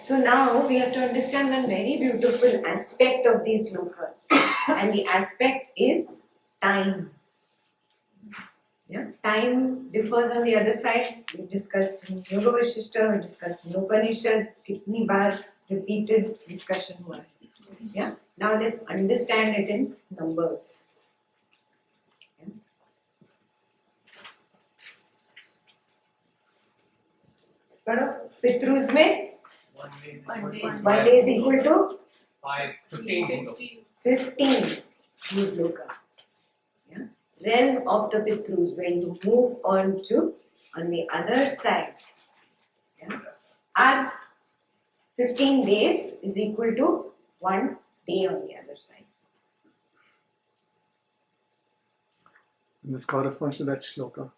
So now we have to understand one very beautiful aspect of these lokas, and the aspect is time. Yeah, time differs on the other side. We discussed in Yoga Vashishta, we discussed in Upanishads, kitni baar repeated discussion hua hai. Yeah. Now let's understand it in numbers. Yeah. पढ़ो पितृज में 1 day is equal to 15 good loka. Yeah. Realm of the pitrus, where you move on to on the other side. Yeah. Our 15 days is equal to 1 day on the other side. And this corresponds to that shloka.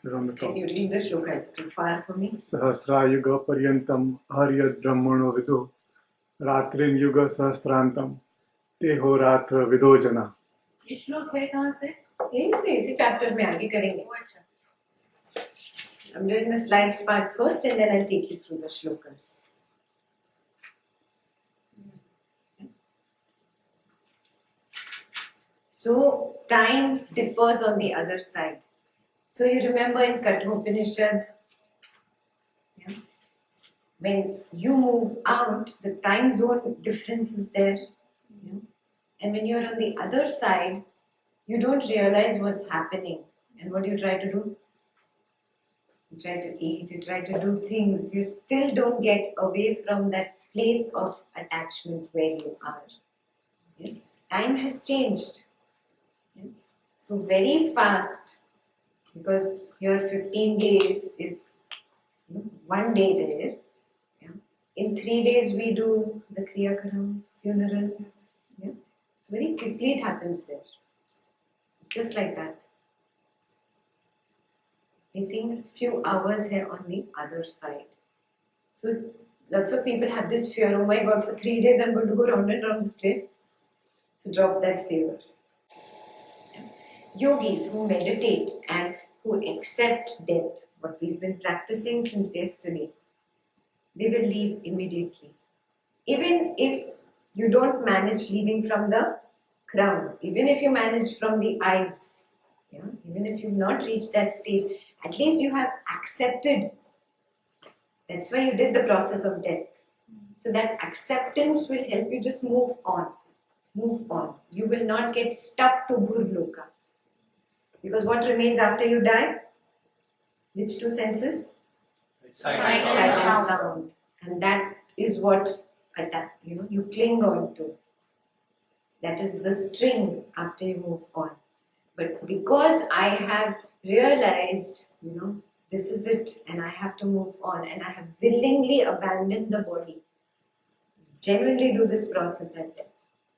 It's on the top. Can you read the shloka? It's too far for me. Sahasrayuga paryantam haryad brahmano vidu ratrin yuga sahasrantam teho ratra vidojana. ये श्लोक है कहाँ से? यहीं से इसी chapter में आगे करेंगे. I'm doing the slides part first and then I'll take you through the shlokas. So time differs on the other side. So you remember in Kathopanishad, yeah, when you move out, the time zone difference is there. Yeah, and when you're on the other side, you don't realize what's happening. And what do you try to do? You try to eat, you try to do things. You still don't get away from that place of attachment where you are. Yes, time has changed. Yes, so very fast, because here 15 days is 1 day there. Yeah. In 3 days we do the Kriyakaram funeral. Yeah. So very quickly it happens there. It's just like that. We're seeing a few hours here on the other side. So lots of people have this fear, oh my God, for 3 days I'm going to go round and round this place. So drop that fear. Yogis who meditate and who accept death, what we've been practicing since yesterday, they will leave immediately. Even if you don't manage leaving from the crown, even if you manage from the eyes, yeah, even if you've not reached that stage, at least you have accepted. That's why you did the process of death. So that acceptance will help you just move on. Move on. You will not get stuck to Bhurloka. Because what remains after you die? Which two senses? Sight and sound. And that is what you cling on to. That is the string after you move on. But because I have realized, this is it and I have to move on and I have willingly abandoned the body. Genuinely do this process at death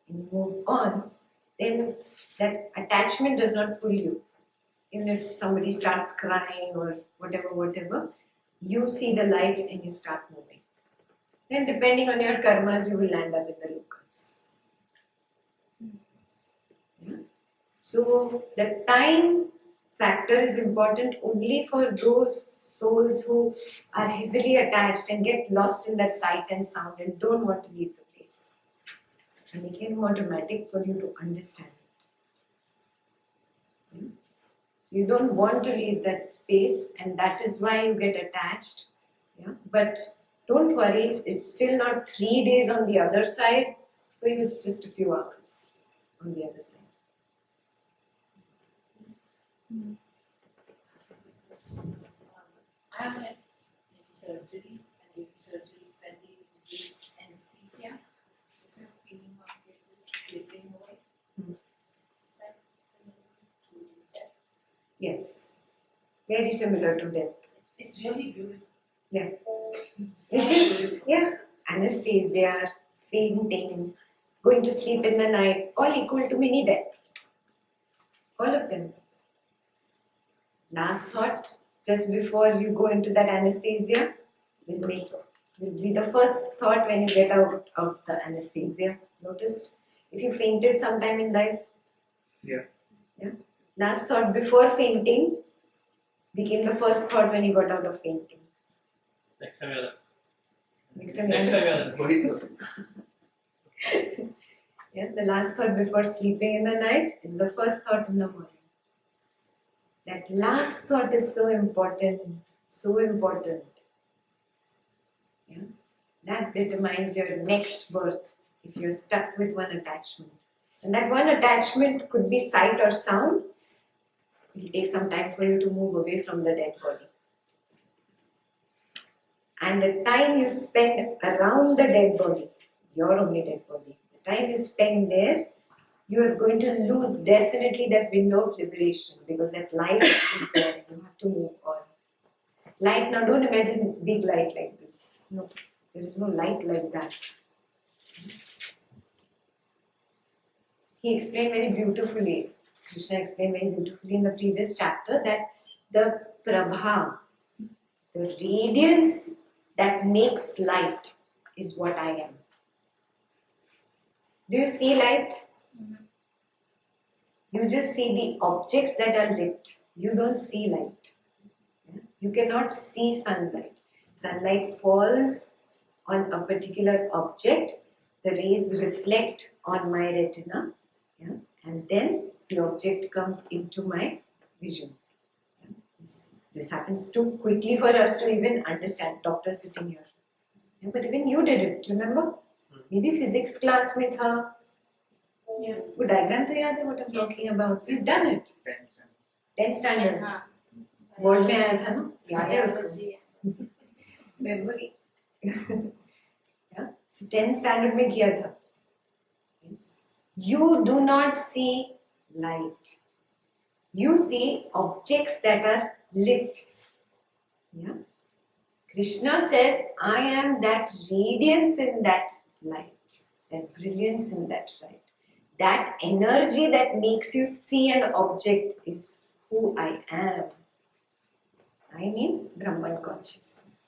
and move on, then that attachment does not pull you. Even if somebody starts crying or whatever, you see the light and you start moving. Then depending on your karmas, you will land up in the Lokas. Yeah? So the time factor is important only for those souls who are heavily attached and get lost in that sight and sound and don't want to leave the place. And make it more dramatic for you to understand it. Yeah? So you don't want to leave that space and that is why you get attached. Yeah? But don't worry, it's still not 3 days on the other side. For you, it's just a few hours on the other side. I have had surgeries and surgeries when they use anesthesia. It's a feeling of it just slipping away. Is that similar to death? Yes, very similar to death. It's really beautiful. Yeah. It's just, anesthesia, fainting, going to sleep in the night, all equal to mini death. All of them. Last thought, just before you go into that anesthesia, will be the first thought when you get out of the anesthesia. Noticed? If you fainted sometime in life? Yeah. Last thought before fainting became the first thought when you got out of fainting. Next time you're Next time, Next yeah. time, Yeah, the last thought before sleeping in the night is the first thought in the morning. That last thought is so important, so important. Yeah? That determines your next birth if you're stuck with one attachment. And that one attachment could be sight or sound. It will take some time for you to move away from the dead body. And the time you spend around the dead body, your only dead body, the time you spend there, you are going to lose definitely that window of liberation because that light is there. You have to move on. Light, now don't imagine big light like this. No, there is no light like that. He explained very beautifully, Krishna explained very beautifully in the previous chapter that the Prabha, the radiance that makes light is what I am. Do you see light? You just see the objects that are lit. You don't see light. You cannot see sunlight. Sunlight falls on a particular object. The rays reflect on my retina. Yeah? And then the object comes into my vision. Yeah? This happens too quickly for us to even understand. Doctor sitting here. Yeah, but even you did it, remember? Maybe physics class में था. Yeah. वो diagram तो याद है what I'm talking about. You've done it. 10th standard. Board में आया था ना? याद है उसको? Memory. Yeah. So 10th standard में किया था. Yes. You do not see light. You see objects that are lit. Yeah. Krishna says, I am that radiance in that light, that brilliance in that light. That energy that makes you see an object is who I am. I means Brahman consciousness.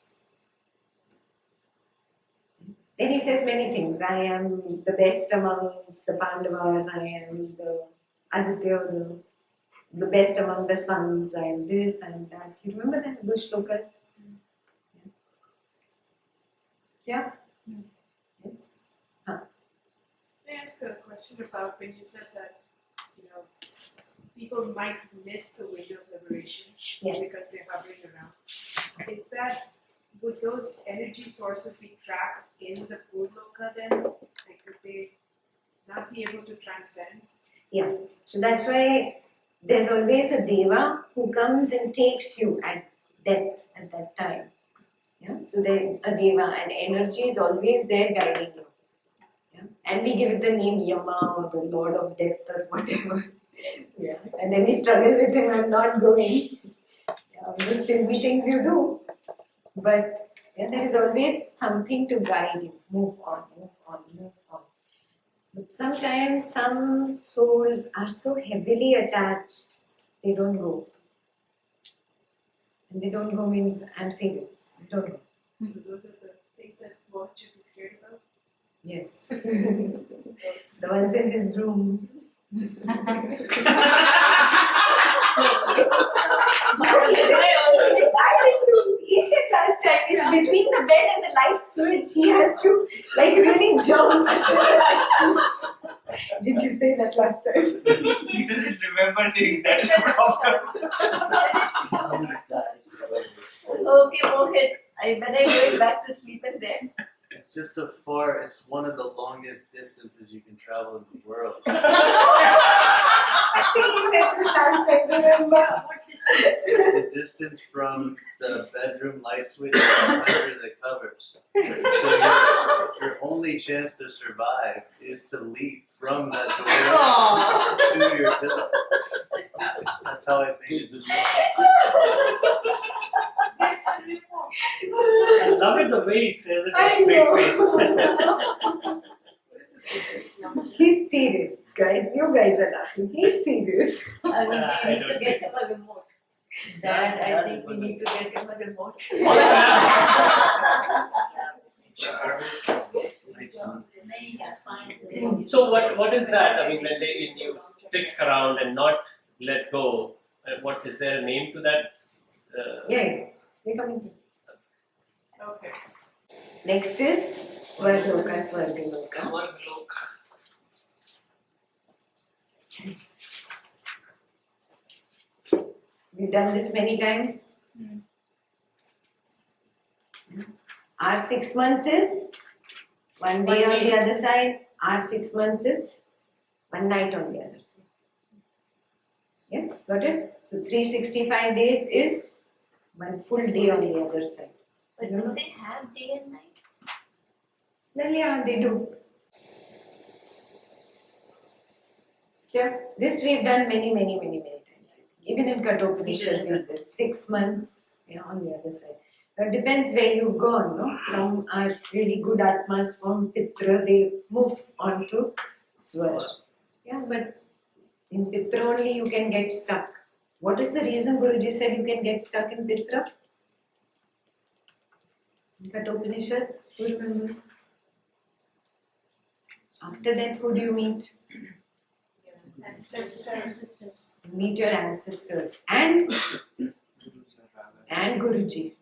Then he says many things. I am the best amongst the Pandavas. I am the Aditya, the best among the sons. I am this, I am that. You remember that? Those Lokas? Yeah? Yes? Huh. May I ask a question about when you said that, people might miss the window of liberation because they're hovering around. Would those energy sources be trapped in the Loka then? Like, would they not be able to transcend? Yeah. So that's why there's always a Deva who comes and takes you at death at that time. Yeah. So a Deva, an energy is always there guiding you. Yeah. And we give it the name Yama or the Lord of Death or whatever. Yeah. And then we struggle with him, I'm not going. Yeah, those filmy things you do. But yeah, there is always something to guide you. Move on, move on, move on. But sometimes some souls are so heavily attached, they don't go. And they don't go means, I'm serious, they don't go. So those are the things that one should be scared about? Yes. The ones in his room. He said last time, it's between the bed and the light switch. He has to really jump to the light switch. Did you say that last time? He doesn't remember things, that's the problem. Okay, Mohit, when are you going back to sleep in there? It's one of the longest distances you can travel in the world. I think he said this last time, remember? The distance from the bedroom light switch under the covers. So your only chance to survive is to leap from that door to your pillow. That's how I made it this I love it the way he says it I straight know. He's serious, guys. You guys are laughing. He's serious. I I need to don't get think him a remote. Dad, I think we need to get him a remote. Jarvis, lights on. So what is that? I mean, when you stick around and not let go, what is there a name to that? Yeah, we're coming to. Okay. Next is Swarloka, Swargaloka. We've done this many times. Our 6 months is one day on the other side. Our 6 months is one night on the other side. Yes, got it? So 365 days is one full day on the other side. But do they have day and night? Well, yeah, they do. Yeah, this we've done many times. Even in Kathopanishad, we have this 6 months on the other side. It depends where you've gone, no? Some are really good Atmas from Pitra, they move on to Swar. Yeah, but in Pitra only you can get stuck. What is the reason Guruji said you can get stuck in Pitra? In Kathopanishad, who remembers? After death, who do you meet? Ancestors. You meet your ancestors and Guruji.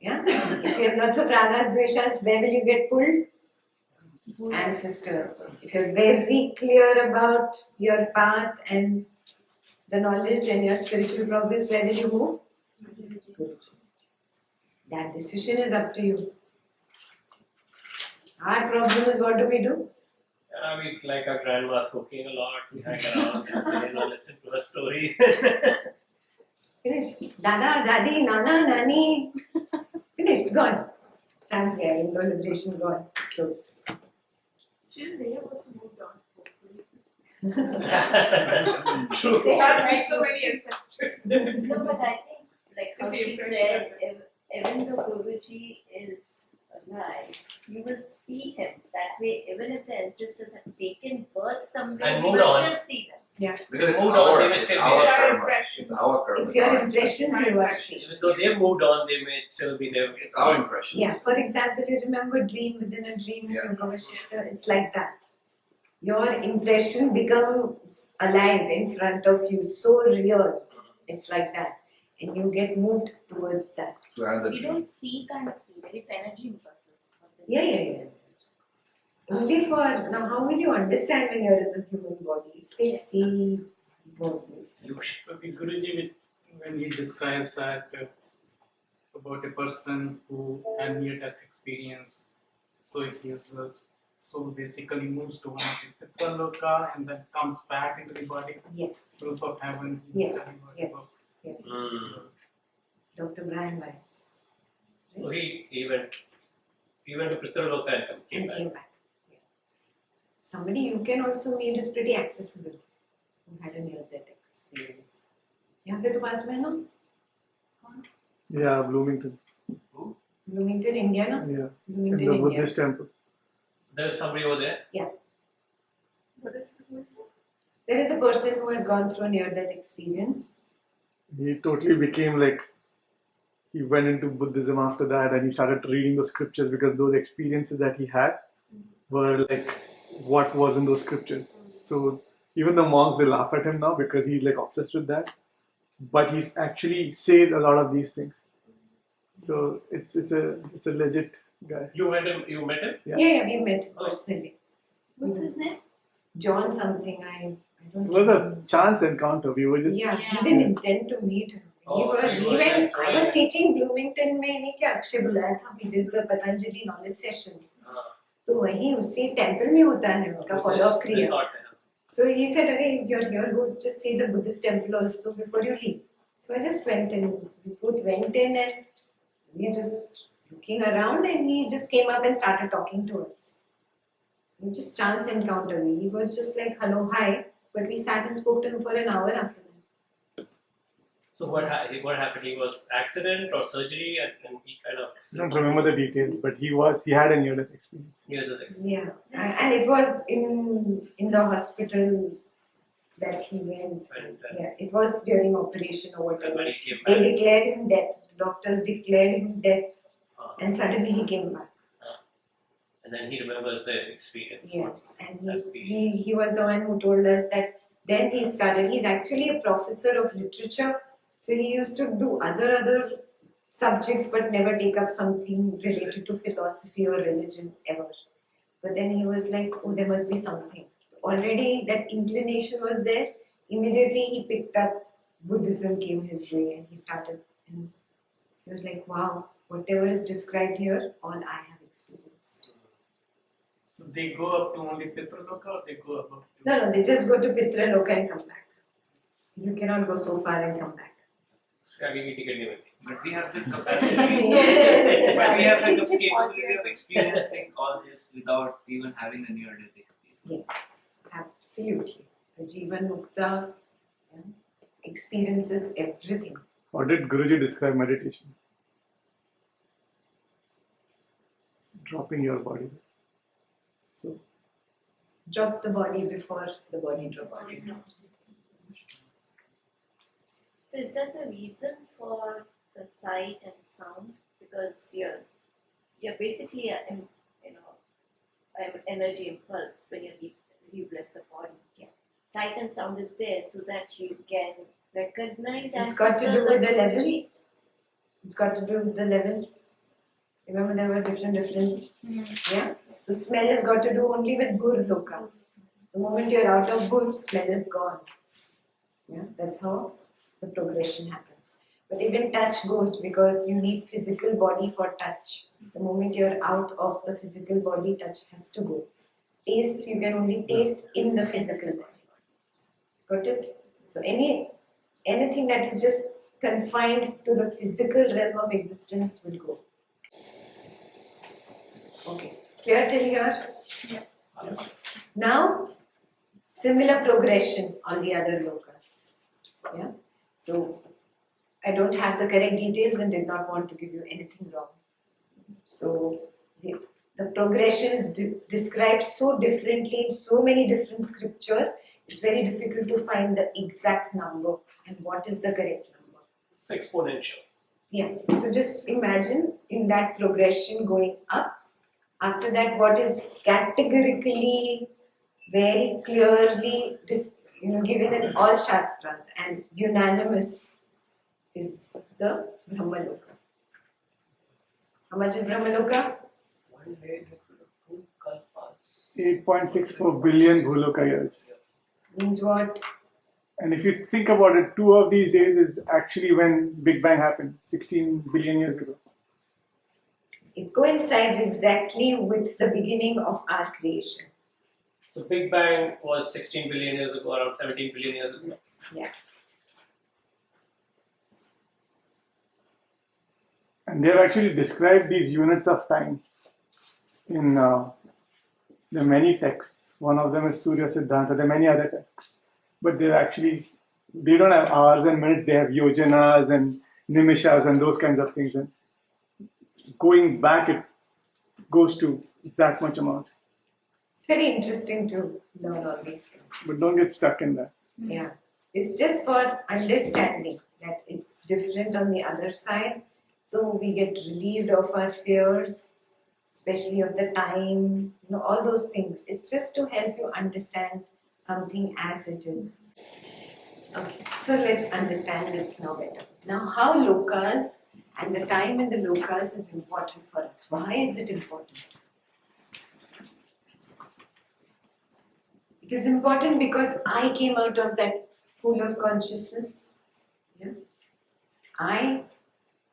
Yeah? If you have lots of ragas, dveshas, where will you get pulled? Ancestors. If you're very clear about your path and the knowledge and your spiritual progress, where will you move? Guruji. That decision is up to you. Our problem is, what do we do? We like our grandma's cooking a lot. We hang around and say, listen to her stories. Finished. Dada, Dadi, Nana, Nani. Finished. Gone. Chance gaya. Window liberation gone. Closed. Shouldn't they have also moved on, hopefully? True. They have made so many ancestors. No, but I think, like how It's the she impression said, of even though Guruji is alive, you will see him. That way, even if the ancestors have taken birth somewhere, And you moved will on. still see them. Because it's Moved on, our, they will it's still be our there. It's our karma. impressions. It's our karma. It's your impressions you are seeing. Even though they moved on, they may still be there. It's our impressions. Yeah, for example, you remember dream within a dream, Yeah. Yoga Vasishta? It's like that. Your impression becomes alive in front of you, so real. It's like that. And you get moved towards that. To another You dream. don't see kind of see, but it's energy impulses. Yeah. Only for, now how will you understand when you're in the human body? Space, see, bodies. So the Guruji, when he describes that about a person who had near-death experience, so his soul basically moves to one of the Pitra Loka and then comes back into the body, Yes. roof of heaven. Yes. Yes. Mm. Dr. Brian Weiss. So he went to Pitraloka and came And back. came back. Yeah. Somebody you can also meet is pretty accessible who had a near-death experience. यहाँ से तो पास में है ना? Yeah, Bloomington. Bloomington, India, na? Yeah, in Bloomington, the India. Buddhist temple. There's somebody over there. What is the wisdom? There is a person who has gone through a near-death experience. He totally became like, he went into Buddhism after that and he started reading those scriptures because those experiences that he had were like what was in those scriptures. So even the monks, they laugh at him now because he's like obsessed with that. But he actually says a lot of these things. So it's a legit guy. You met him. Yeah, we met him personally. What's his name? John something, I don't It was know. a chance encounter. We were just Yeah, Yeah. we didn't intend to meet him. Oh, so you We were went, just I was teaching Bloomington में नहीं क्या अक्षय बुलाया था, we did the Patanjali knowledge session. तो वहीं उसी temple में होता है उनका follow-up क्रिया. Resort है. So he said, okay, you're here, go just see the Buddhist temple also before you leave. So I just went in. We both went in and we were just looking around and he just came up and started talking to us. We just chance encounter. He was just like, hello, hi. But we sat and spoke to him for an hour after that. So what happened? He was accident or surgery, and he kind of. I don't remember the details, but he had a near-death experience. Near the next. Yeah. And it was in the hospital that he went. And Yeah, it was during operation or whatever. when he came They back, declared him dead. Doctors declared him dead. uh, And suddenly he came back. and then he remembers the experience. Yes, and That's he was the one who told us that then he started. He's actually a professor of literature, so he used to do other subjects but never take up something related to philosophy or religion ever. But then he was like, oh, there must be something. Already that inclination was there. Immediately he picked up Buddhism, came his way, and he started. And he was like, wow, whatever is described here, all I have experienced. So they go up to only Pitraloka or they go above? No, they just go to Pitraloka and come back. You cannot go so far and come back. But we have the capacity. But we have the capability of experiencing all this without even having a near-death experience. Yes, absolutely. The Jivan Mukta experiences everything. How did Guruji describe meditation? Dropping your body. So, Drop the body before the body drops. So is that the reason for the sight and sound? Because you're basically an energy impulse when you've left the body. Yeah. Sight and sound is there so that you can recognize. It's got to do ancestors with of the Guruji. levels. It's got to do with the levels. Remember there were different. Yeah. So smell has got to do only with Gur Loka. The moment you're out of Gur, smell is gone. Yeah. That's how the progression happens. But even touch goes because you need physical body for touch. The moment you're out of the physical body, touch has to go. Taste, you can only taste in the physical body. Got it? So anything that is just confined to the physical realm of existence will go. Okay. Clear till here? Yeah. Now, similar progression on the other lokas. Yeah. So, I don't have the correct details and did not want to give you anything wrong. So, the progression is described so differently in so many different scriptures, it's very difficult to find the exact number and what is the correct number. It's exponential. Yeah, so just imagine in that progression going up. After that, what is categorically, very clearly given in all Shastras and unanimous is the Brahmaloka. How much is Brahmaloka? 8.64 billion Bhuloka years. Means what? And if you think about it, 2 of these days is actually when Big Bang happened, 16 billion years ago. It coincides exactly with the beginning of our creation. So Big Bang was 16 billion years ago, around 17 billion years ago. Yeah. And they have actually described these units of time in the many texts. One of them is Surya Siddhanta. There are many other texts. But they don't have hours and minutes, they have yojanas and nimishas and those kinds of things. And going back, it goes to that much amount. It's very interesting to learn all these things. But don't get stuck in that. Yeah. It's just for understanding that it's different on the other side. So we get relieved of our fears, especially of the time, all those things. It's just to help you understand something as it is. Okay, so let's understand this now better. Now, how lokas and the time in the lokas is important for us. Why is it important? It is important because I came out of that pool of consciousness. Yeah? I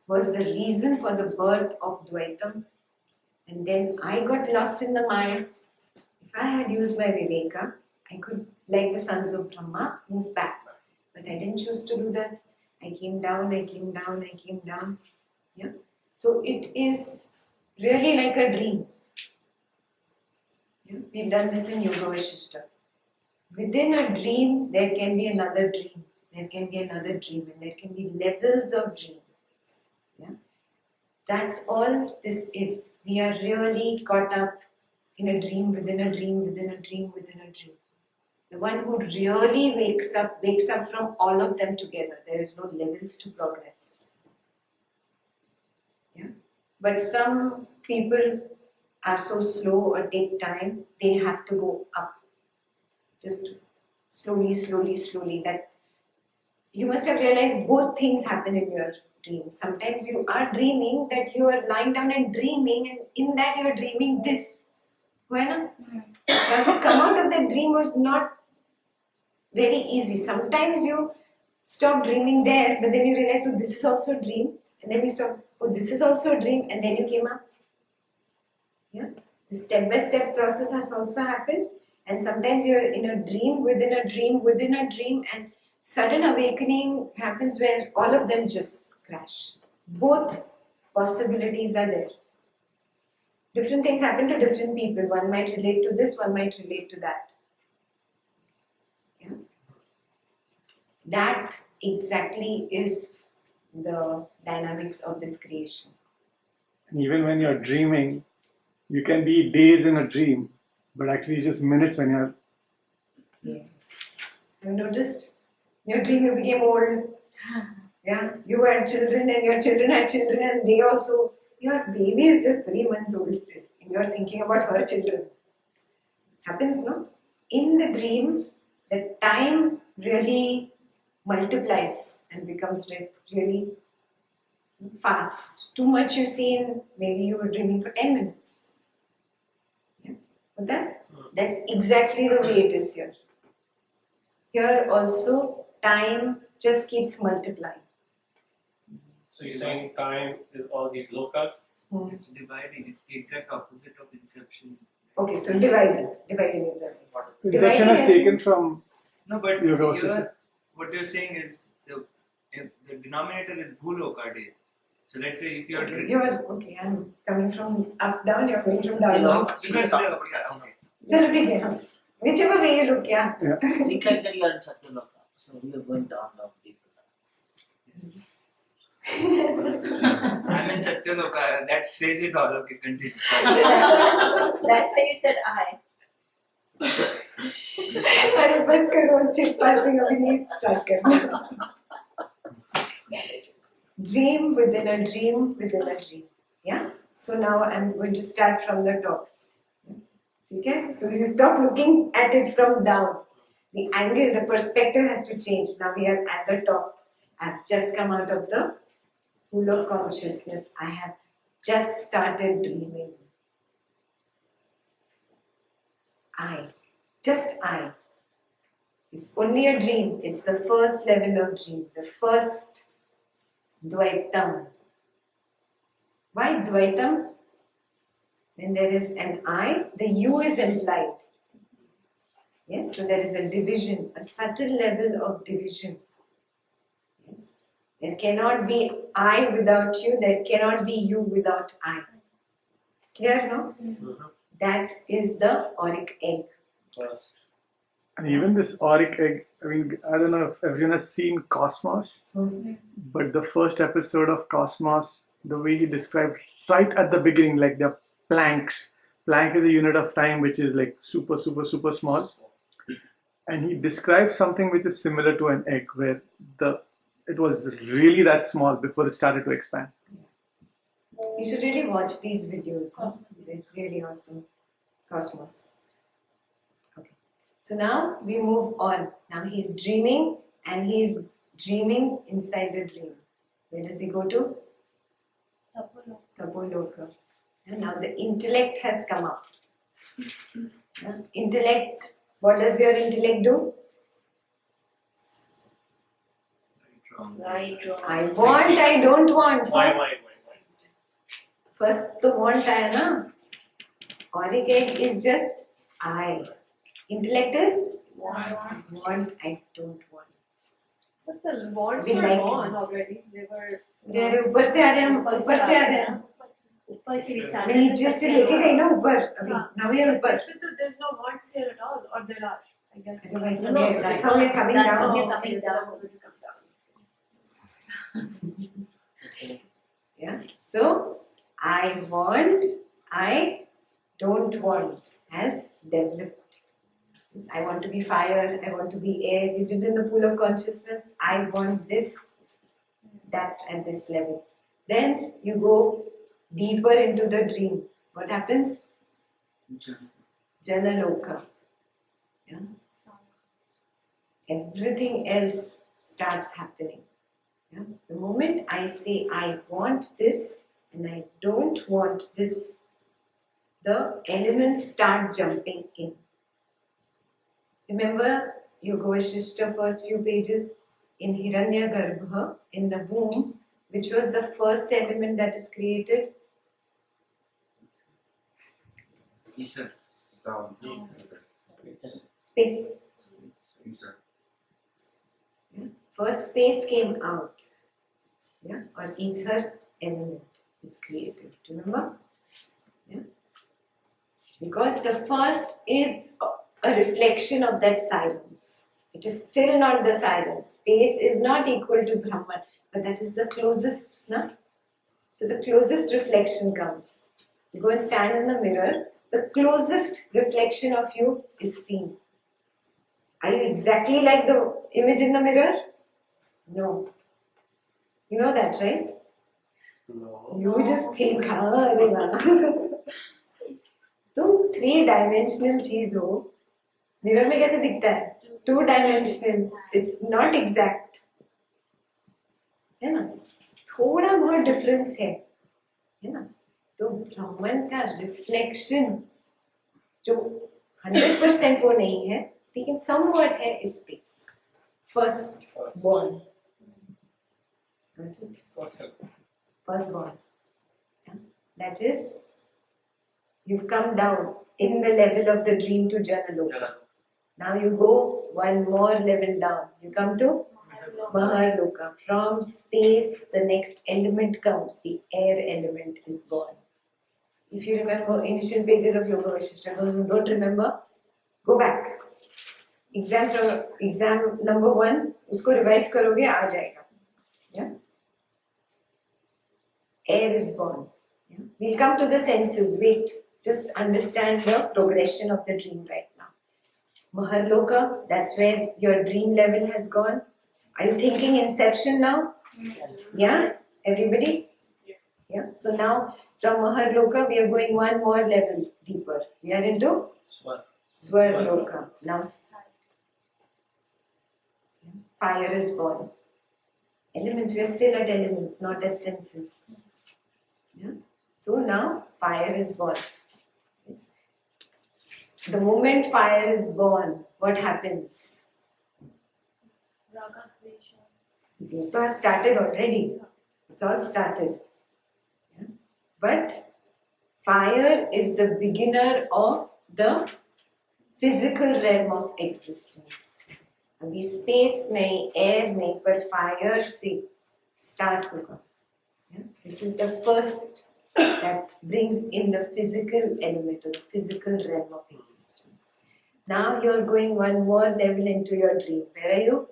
was the reason for the birth of Dvaitam. And then I got lost in the Maya. If I had used my Viveka, I could, like the sons of Brahma, move back. But I didn't choose to do that. I came down. Yeah? So it is really like a dream. Yeah? We've done this in Yoga Vashishta. Within a dream, there can be another dream. There can be another dream. And there can be levels of dreams. Yeah? That's all this is. We are really caught up in a dream within a dream within a dream within a dream. The one who really wakes up from all of them together. There is no levels to progress. Yeah? But some people are so slow or take time, they have to go up. Just slowly. That you must have realized both things happen in your dreams. Sometimes you are dreaming that you are lying down and dreaming, and in that you are dreaming this. हुआ ना? Now to come out of that dream was not very easy. Sometimes you stop dreaming there, but then you realize, oh, this is also a dream, and then you stop, oh, this is also a dream, and then you came up. Yeah, the step-by-step process has also happened, and sometimes you're in a dream within a dream within a dream, and sudden awakening happens where all of them just crash. Both possibilities are there. Different things happen to different people. One might relate to this, one might relate to that. Yeah. That exactly is the dynamics of this creation. And even when you're dreaming, you can be days in a dream, but actually it's just minutes when you're. Yes. Have you noticed? In your dream you became old. Yeah. You had children and your children had children, and they also, your baby is just 3 months old still. And you're thinking about her children. Happens, no? In the dream, the time really multiplies and becomes really fast. Too much you see in, maybe you were dreaming for 10 minutes. Yeah. But that's exactly the way it is here. Here also, time just keeps multiplying. So you're saying time is all these lokas? It's dividing. It's the exact opposite of inception. Okay, so dividing is that. Inception is taken from. No, but Yoga Vasishtha. what you're saying is the denominator is Bhuloka days. So let's say if you're Okay, I'm coming from up down, you're going from down up. because okay. Chalo, theek hai. Whichever way you look, yeah. Think like that you are in Satyaloka. So we are going down now. I'm in Satyaloka. That says it all. Okay, continue. That's why you said I. अरे बस करो, chip passing अभी नहीं start करना. Dream within a dream within a dream. Yeah. So now I'm going to start from the top. Okay. So you stop looking at it from down. The angle, the perspective has to change. Now we are at the top. I've just come out of the pool of consciousness. I have just started dreaming. Just I. It's only a dream. It's the first level of dream. The first Dvaitam. Why Dvaitam? When there is an I, the U is implied. Yes, so there is a division, a subtle level of division. Yes, there cannot be I without you, there cannot be you without I. Clear, no? That is the auric egg. First. And even this auric egg, I mean, I don't know if everyone has seen Cosmos, but the first episode of Cosmos, the way he described right at the beginning, like the planks. Plank is a unit of time which is like super, super, super small. And he described something which is similar to an egg, where it was really that small before it started to expand. You should really watch these videos. They're really awesome. Cosmos. Okay. So now we move on. Now he's dreaming, and he's dreaming inside a dream. Where does he go to? Tapoloka. And now the intellect has come up. Intellect, what does your intellect do? Right, wrong. I want, I don't want. Why? First the want hai na. Auric egg is just I. Intellect is want, I don't want. But the wants We were like gone it. already. They were. अरे ऊपर से आ रहे हैं हम ऊपर से आ रहे हैं ऊपर से we मैं started नीचे से लेके गई ना ऊपर अभी हाँ. now we are ऊपर There's no wants here at all, or there are, I guess. अरे भाई No, no, that's how we're coming that's how down we're coming down. That's how we come down. yeah so I want I don't want has developed. Yes, I want to be fire, I want to be air. You did in the pool of consciousness. I want this. That's at this level. Then you go deeper into the dream. What happens? Janaloka. Yeah. Everything else starts happening. Yeah? The moment I say I want this and I don't want this, the elements start jumping in. Remember Yoga Vashishta first few pages in Hiranya Garbha, in the womb, which was the first element that is created? Ether. Space. Yeah? First space came out. Yeah? Or ether element is created. Do you remember? Yeah? Because the first is a reflection of that silence. It is still not the silence. Space is not equal to Brahman, but that is the closest. No? So the closest reflection comes. You go and stand in the mirror, the closest reflection of you is seen. Are you exactly like the image in the mirror? No. You know that, right? No. You just think, अरे वाह. तुम 3-dimensional चीज हो, mirror में कैसे दिखता है? 2-dimensional. It's not exact. है ना? थोड़ा बहुत डिफरेंस है ना? तो ब्रह्मन का रिफ्लेक्शन जो 100% वो नहीं है, लेकिन somewhat है इस space. First born. First born. Yeah? That is, you've come down in the level of the dream to Jana Loka. Now you go one more level down. You come to Mahar Loka. From space, the next element comes. The air element is born. If you remember initial pages of Yoga Vashishta, those who don't remember, go back. Exam number 1, उसको revise करोगे आ जाएगा. Yeah? Air is born. Yeah? We'll come to the senses. Wait, just understand the progression of the dream right now. Maharloka, that's where your dream level has gone. Are you thinking inception now? Yeah? Everybody? Yeah. So now from Maharloka we are going one more level deeper. We are into Swarloka. Now fire is born. Elements, we are still at elements, not at senses. Yeah? So now fire is born. Yes. The moment fire is born, what happens? They have started already. It's all started. Yeah? But fire is the beginner of the physical realm of existence. अभी space नहीं, air नहीं, पर fire से start होगा. Yeah? This is the first that brings in the physical element or the physical realm of existence. Now you are going one more level into your dream. Where are you?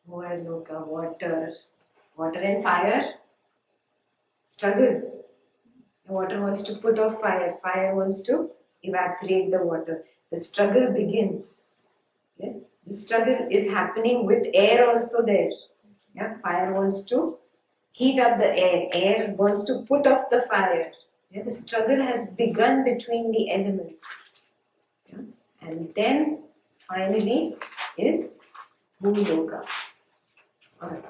Loka, water. Water and fire struggle. The water wants to put off fire. Fire wants to evaporate the water. The struggle begins. Yes, the struggle is happening with air also there. Yeah, fire wants to heat up the air. Air wants to put off the fire. Yeah, the struggle has begun between the elements. Yeah, and then finally is Bhuloka, Earth.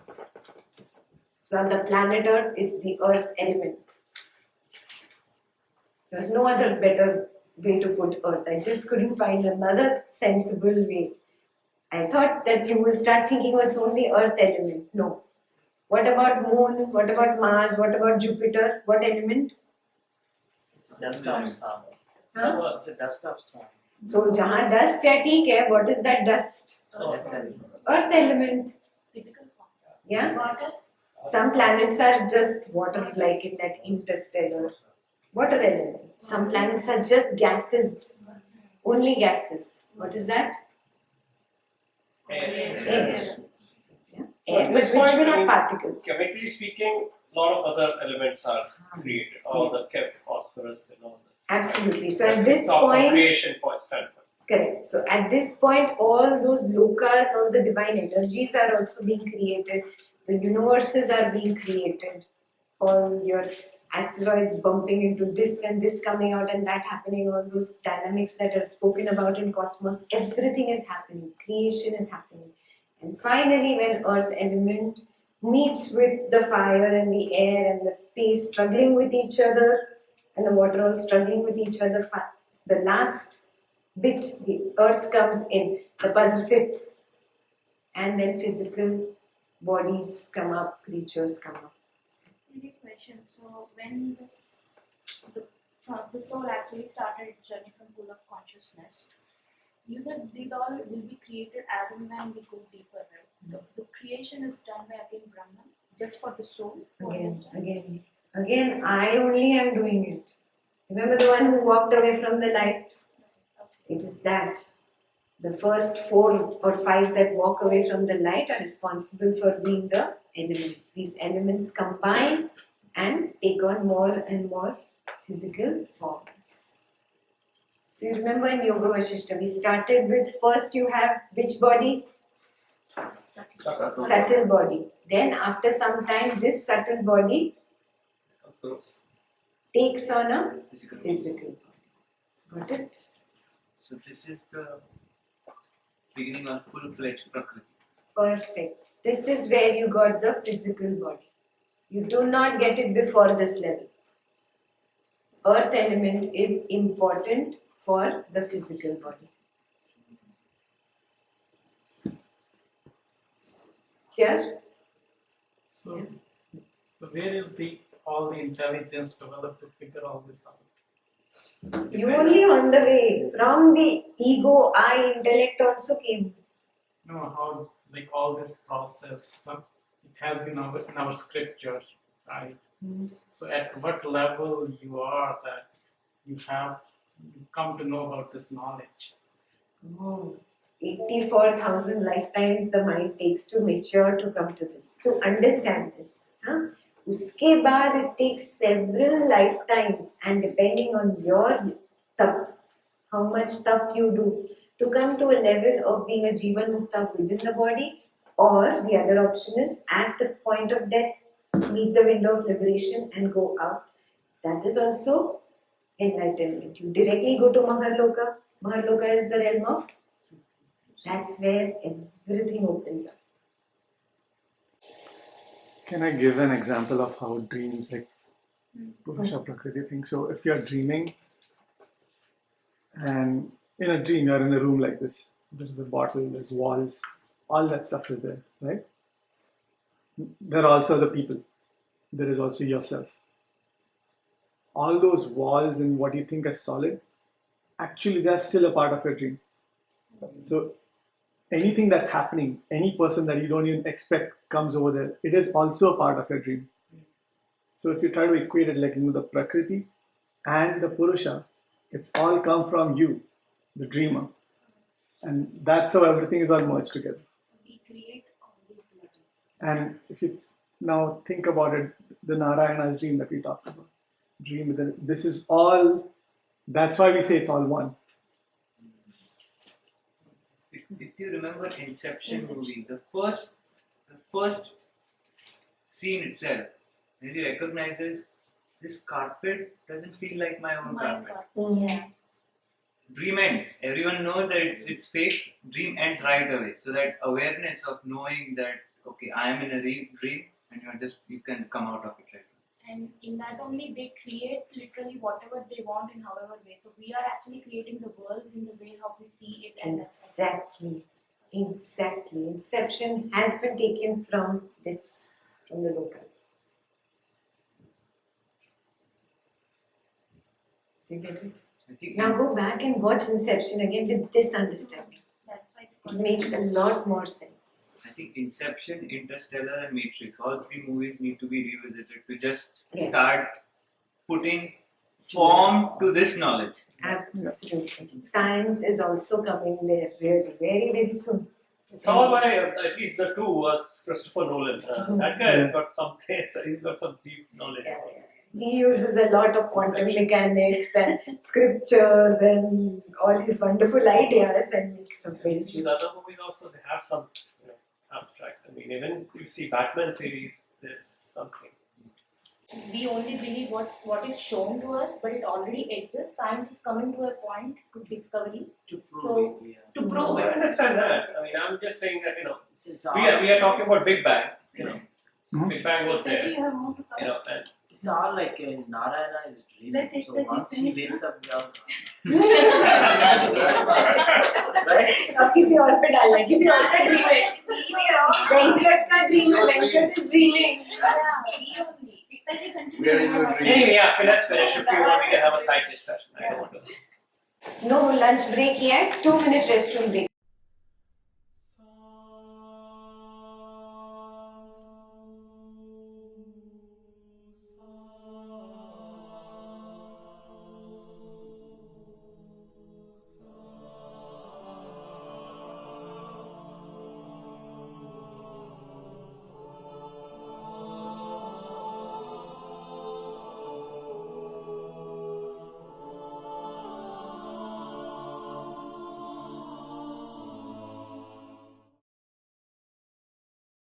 So on the planet Earth, it's the earth element. There's no other better way to put earth. I just couldn't find another sensible way. I thought that you will start thinking, oh, it's only earth element. No. What about moon? What about Mars? What about Jupiter? What element? Dust of sun. Huh? It's a dust of sun. So, jahan dust hai, theek hai. What is that dust? Earth element. Yeah? Some planets are just water, like in that interstellar water element. Some planets are just gases. Only gases. What is that? Air. Yeah? Air, This but which point, will I have mean, particles. chemically speaking, a lot of other elements are created. All the phosphorus and all this. Absolutely. So at this From point, creation standpoint. correct. So at this point, all those lokas, all the divine energies are also being created. The universes are being created. All your asteroids bumping into this and this coming out and that happening, all those dynamics that are spoken about in cosmos, everything is happening. Creation is happening. And finally, when earth element meets with the fire and the air and the space struggling with each other, and the water all struggling with each other, the last bit, the earth comes in, the puzzle fits, and then physical bodies come up, creatures come up. Maybe a question. So when the soul actually started its journey from pool of consciousness, you said these all will be created as and when we go deeper, right? So the creation is done by again Brahman, just for the soul. Again, I only am doing it. Remember the one who walked away from the light? It is that. The first 4 or 5 that walk away from the light are responsible for being the elements. These elements combine and take on more and more physical forms. So you remember in Yoga Vasishta, we started with first you have which body? Subtle body. Then after some time, this subtle body takes on a physical body. Got it? So this is the beginning of full-fledged Prakriti. Perfect. This is where you got the physical body. You do not get it before this level. Earth element is important for the physical body. Here? So where is all the intelligence developed to figure all this out? You only on the way. From the ego, I, intellect also came. No, how all this process, it has been in our scriptures, right? So at what level you are that you have come to know about this knowledge? 84,000 lifetimes the mind takes to mature to come to this, to understand this. Uske baad it takes several lifetimes, and depending on your tap, how much tap you do, to come to a level of being a Jivan Mukta within the body, or the other option is at the point of death, meet the window of liberation and go out. That is also enlightenment. You directly go to Maharloka. Maharloka is the realm of, that's where everything opens up. Can I give an example of how dreams, like Purusha Prakriti thing? So if you're dreaming, and in a dream you're in a room like this, there's a bottle, there's walls, all that stuff is there, right? There are also the people. There is also yourself. All those walls and what you think is solid, actually they are still a part of your dream. So anything that's happening, any person that you don't even expect comes over there, it is also a part of your dream. So if you try to equate it like the Prakriti and the Purusha, it's all come from you, the dreamer. And that's how everything is all merged together. We create all these levels. And if you now think about it, the Narayana's dream that we talked about, this is all, that's why we say it's all one. If you remember Inception movie, the first scene itself, when he recognizes this carpet doesn't feel like my own carpet. Yeah. Dream ends. Everyone knows that it's fake. Dream ends right away. So that awareness of knowing that okay, I am in a dream, and you can come out of it right now. And in that only they create literally whatever they want in however way. So we are actually creating the world in the way how we see it. And Exactly. Inception has been taken from this, from the Lokas. Do you get it? Now go back and watch Inception again with this understanding. That's why it makes a lot more sense. I think Inception, Interstellar, and Matrix, all 3 movies need to be revisited to just start putting form to this knowledge. Absolutely. Science is also coming there really very, very soon. It's all by, at least the 2 was Christopher Nolan. That guy has got something, he's got some deep knowledge. He uses a lot of quantum mechanics and scriptures and all these wonderful ideas and makes some very These other movies also, they have some abstract. I mean, even you see Batman series, there's something. we only believe what is shown to us, but it already exists. Science is coming to a point to discovery. To prove So, it, yeah. to prove I it. understand that. I mean, I'm just saying that, This is we are talking about Big Bang, Big Bang was there, You have more to and it's all like Narayana is dreaming. So once he wakes up, we all right? अब किसी और पे डालना है, किसी और का dream है, वेंकट का ड्रीम है, Venkat is dreaming. anyway, yeah, let's finish. If you want, we can have a side discussion. I don't want to. No lunch break yet. 2-minute restroom break.